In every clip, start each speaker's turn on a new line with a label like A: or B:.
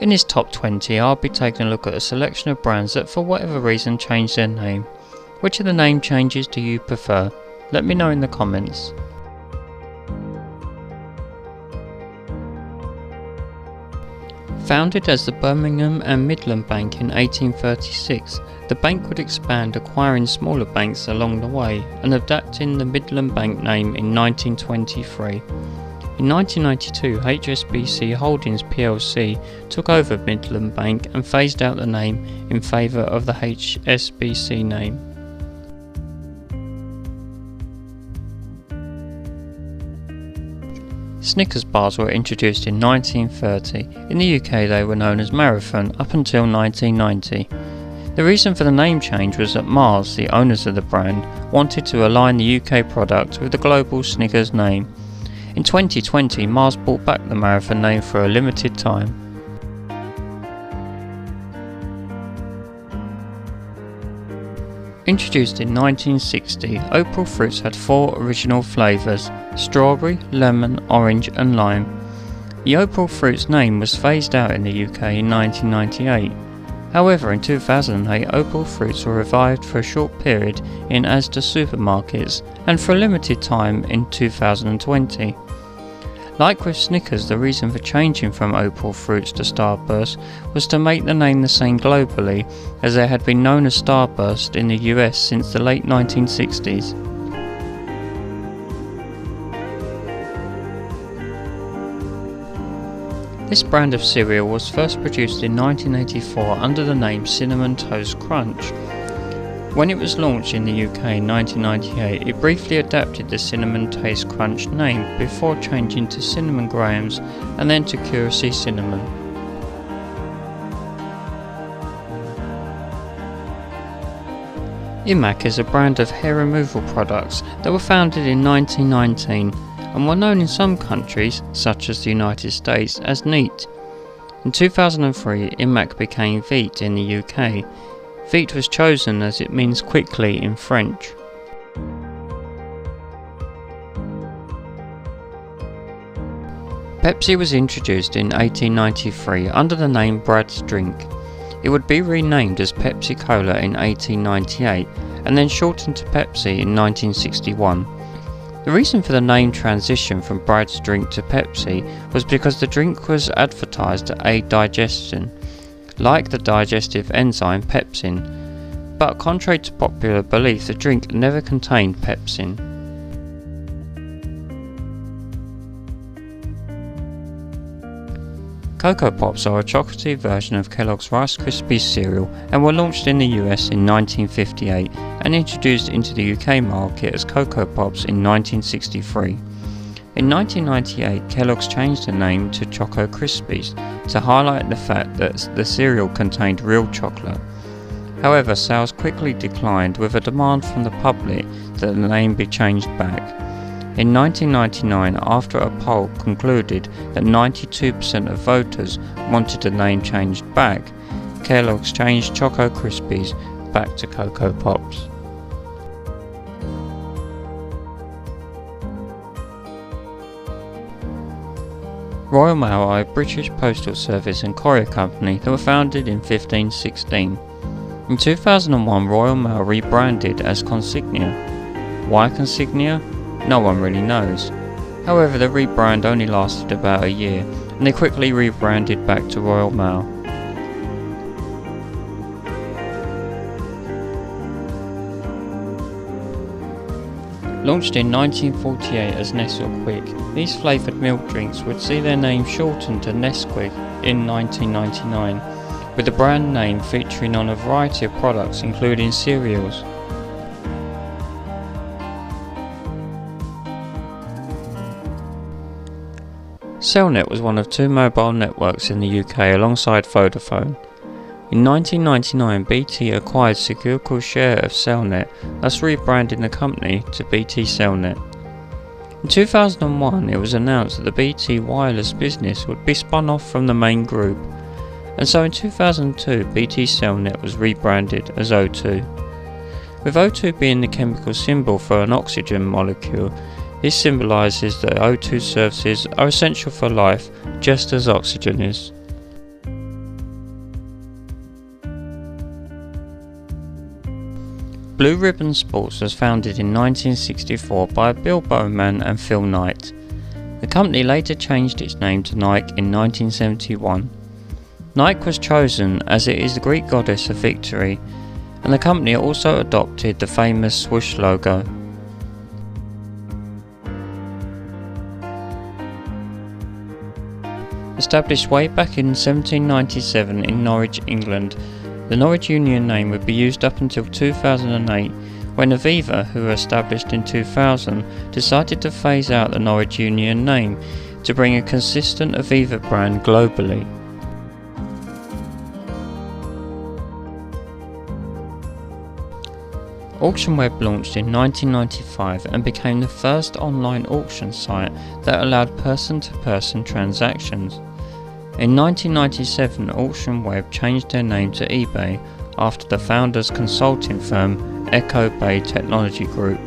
A: In this top 20 I'll be taking a look at a selection of brands that for whatever reason changed their name. Which of the name changes do you prefer? Let me know in the comments. Founded as the Birmingham and Midland Bank in 1836, the bank would expand, acquiring smaller banks along the way and adapting the Midland Bank name in 1923. In 1992, HSBC Holdings plc took over Midland Bank and phased out the name in favour of the HSBC name. Snickers bars were introduced in 1930. In the UK they were known as Marathon up until 1990. The reason for the name change was that Mars, the owners of the brand, wanted to align the UK product with the global Snickers name. In 2020, Mars brought back the Marathon name for a limited time. Introduced in 1960, Opal fruits had 4 original flavours: strawberry, lemon, orange and lime. The Opal fruits name was phased out in the UK in 1998. However, in 2008, Opal fruits were revived for a short period in Asda supermarkets and for a limited time in 2020. Like with Snickers, the reason for changing from Opal fruits to Starburst was to make the name the same globally, as they had been known as Starburst in the US since the late 1960s. This brand of cereal was first produced in 1984 under the name Cinnamon Toast Crunch. When it was launched in the UK in 1998, it briefly adapted the Cinnamon Toast Crunch name before changing to Cinnamon Grahams and then to Curacy Cinnamon. Immac is a brand of hair removal products that were founded in 1919 and were known in some countries, such as the United States, as Neat. In 2003, Immac became Veet in the UK. Veet was chosen as it means quickly in French. Pepsi was introduced in 1893 under the name Brad's Drink. It would be renamed as Pepsi Cola in 1898 and then shortened to Pepsi in 1961. The reason for the name transition from Brad's Drink to Pepsi was because the drink was advertised to aid digestion, like the digestive enzyme pepsin, but contrary to popular belief, the drink never contained pepsin. Coco Pops are a chocolatey version of Kellogg's Rice Krispies cereal and were launched in the US in 1958 and introduced into the UK market as Coco Pops in 1963. In 1998, Kellogg's changed the name to Choco Krispies to highlight the fact that the cereal contained real chocolate. However, sales quickly declined with a demand from the public that the name be changed back. In 1999, after a poll concluded that 92% of voters wanted the name changed back, Kellogg's changed Choco Krispies back to Coco Pops. Royal Mail are a British postal service and courier company that were founded in 1516. In 2001, Royal Mail rebranded as Consignia. Why Consignia? No one really knows. However, the rebrand only lasted about a year, and they quickly rebranded back to Royal Mail. Launched in 1948 as Nesquik, these flavoured milk drinks would see their name shortened to Nesquik in 1999, with the brand name featuring on a variety of products including cereals. Cellnet was one of 2 mobile networks in the UK alongside Vodafone. In 1999, BT acquired Secure share of Cellnet, thus rebranding the company to BT Cellnet. In 2001, it was announced that the BT wireless business would be spun off from the main group, and so in 2002, BT Cellnet was rebranded as O2. With O2 being the chemical symbol for an oxygen molecule, this symbolises that O2 services are essential for life, just as oxygen is. Blue Ribbon Sports was founded in 1964 by Bill Bowman and Phil Knight. The company later changed its name to Nike in 1971. Nike was chosen as it is the Greek goddess of victory, and the company also adopted the famous swoosh logo. Established way back in 1797 in Norwich, England, the Norwich Union name would be used up until 2008, when Aviva, who were established in 2000, decided to phase out the Norwich Union name to bring a consistent Aviva brand globally. AuctionWeb launched in 1995 and became the first online auction site that allowed person-to-person transactions. In 1997, AuctionWeb changed their name to eBay after the founders' consulting firm Echo Bay Technology Group.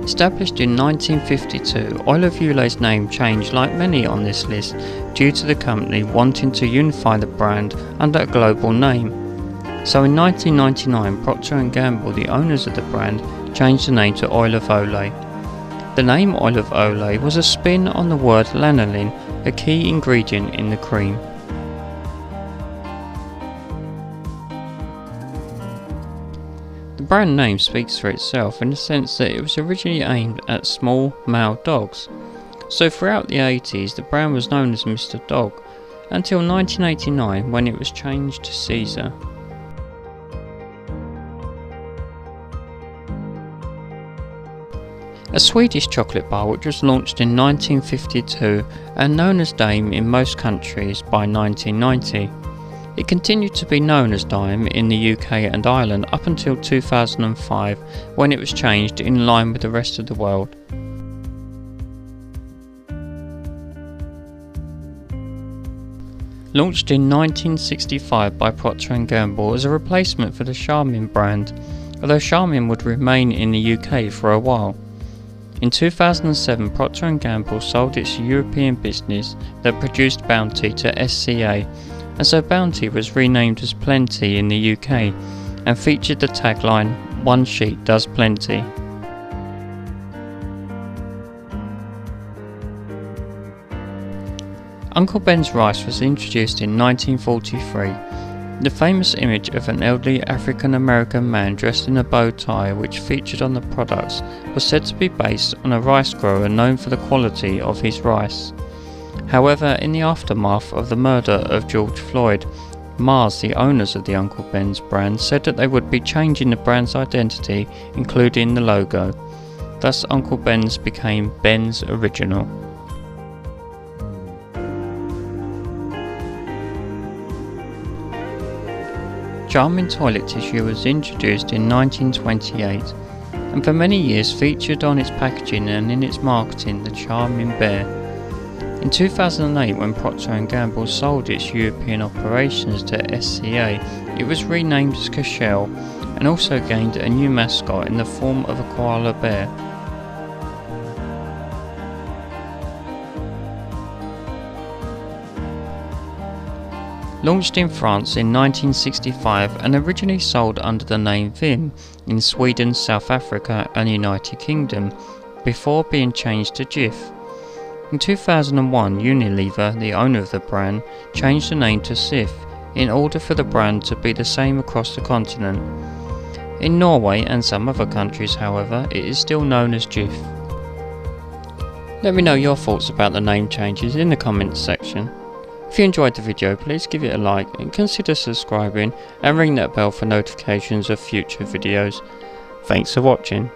A: Established in 1952, Oil of Olay's name changed like many on this list due to the company wanting to unify the brand under a global name. So in 1999, Procter & Gamble, the owners of the brand, changed the name to Oil of Olay. The name Oil of Olay was a spin on the word lanolin, a key ingredient in the cream. The brand name speaks for itself in the sense that it was originally aimed at small male dogs. So throughout the 80s the brand was known as Mr. Dog, until 1989 when it was changed to Cesar. A Swedish chocolate bar which was launched in 1952 and known as Daim in most countries by 1990. It continued to be known as Daim in the UK and Ireland up until 2005 when it was changed in line with the rest of the world. Launched in 1965 by Procter & Gamble as a replacement for the Charmin brand, although Charmin would remain in the UK for a while. In 2007, Procter & Gamble sold its European business that produced Bounty to SCA, and so Bounty was renamed as Plenty in the UK and featured the tagline, "One sheet does plenty." Uncle Ben's rice was introduced in 1943. The famous image of an elderly African American man dressed in a bow tie which featured on the products was said to be based on a rice grower known for the quality of his rice. However, in the aftermath of the murder of George Floyd, Mars, the owners of the Uncle Ben's brand, said that they would be changing the brand's identity, including the logo. Thus Uncle Ben's became Ben's Original. Charmin toilet tissue was introduced in 1928 and for many years featured on its packaging and in its marketing the Charmin bear. In 2008, when Procter & Gamble sold its European operations to SCA, it was renamed as Cushelle and also gained a new mascot in the form of a koala bear. Launched in France in 1965 and originally sold under the name Vim in Sweden, South Africa and United Kingdom, before being changed to Jif. In 2001, Unilever, the owner of the brand, changed the name to Sif in order for the brand to be the same across the continent. In Norway and some other countries, however, it is still known as Jif. Let me know your thoughts about the name changes in the comments section. If you enjoyed the video, please give it a like and consider subscribing and ring that bell for notifications of future videos. Thanks for watching.